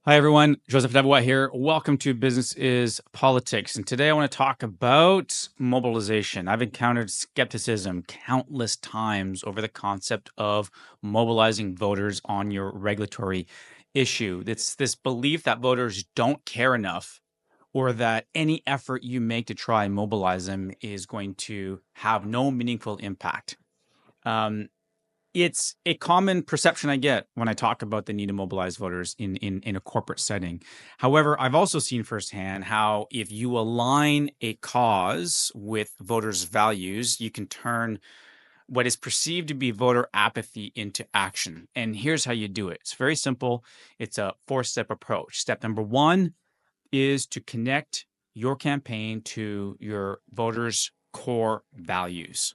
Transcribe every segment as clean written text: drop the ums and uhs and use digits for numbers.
Hi, everyone. Joseph Devois here. Welcome to Business is Politics. And today I want to talk about mobilization. I've encountered skepticism countless times over the concept of mobilizing voters on your regulatory issue. It's this belief that voters don't care enough or that any effort you make to try and mobilize them is going to have no meaningful impact. Um, it's a common perception I get when I talk about the need to mobilize voters in a corporate setting. However, I've also seen firsthand how if you align a cause with voters' values, you can turn what is perceived to be voter apathy into action. And here's how you do it. It's very simple. It's a four-step approach. Step number one is to connect your campaign to your voters' core values.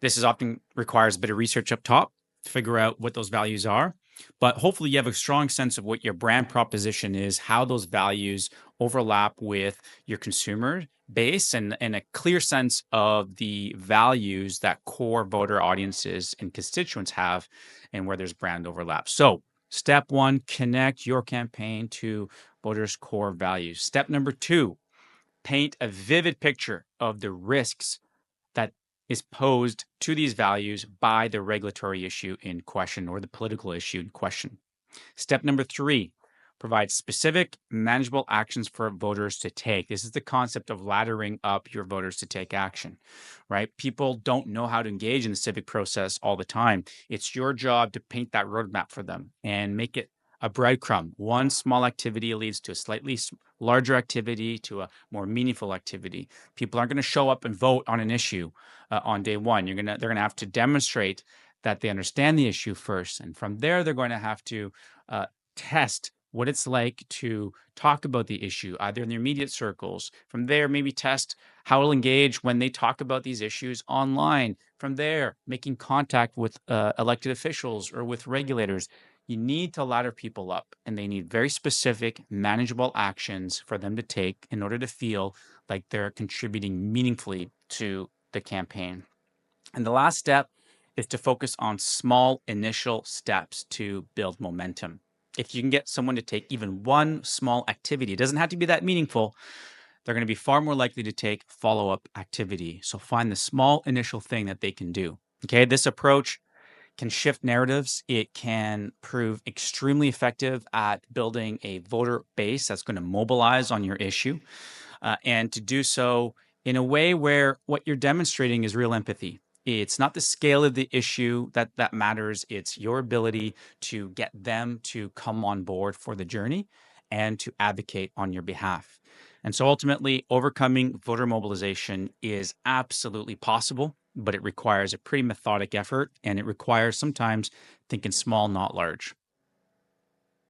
This is often requires a bit of research up top to figure out what those values are. But hopefully you have a strong sense of what your brand proposition is, how those values overlap with your consumer base, and a clear sense of the values that core voter audiences and constituents have and where there's brand overlap. So step one, connect your campaign to voters' core values. Step number two, paint a vivid picture of the risks that is posed to these values by the regulatory issue in question or the political issue in question. Step number three, provide specific, manageable actions for voters to take. This is the concept of laddering up your voters to take action, right? People don't know how to engage in the civic process all the time. It's your job to paint that roadmap for them and make it a breadcrumb. One small activity leads to a slightly larger activity, to a more meaningful activity. People aren't going to show up and vote on an issue on day one. They're going to have to demonstrate that they understand the issue first, and from there, they're going to have to test what it's like to talk about the issue, either in their immediate circles. From there, maybe test how it'll engage when they talk about these issues online. From there, making contact with elected officials or with regulators. You need to ladder people up, and they need very specific, manageable actions for them to take in order to feel like they're contributing meaningfully to the campaign. And the last step is to focus on small initial steps to build momentum. If you can get someone to take even one small activity, it doesn't have to be that meaningful, they're going to be far more likely to take follow-up activity. So find the small initial thing that they can do. Okay, this approach can shift narratives. It can prove extremely effective at building a voter base that's going to mobilize on your issue, and to do so in a way where what you're demonstrating is real empathy. It's not the scale of the issue that matters. It's your ability to get them to come on board for the journey and to advocate on your behalf. And so ultimately, overcoming voter mobilization is absolutely possible, but it requires a pretty methodic effort, and it requires sometimes thinking small, not large.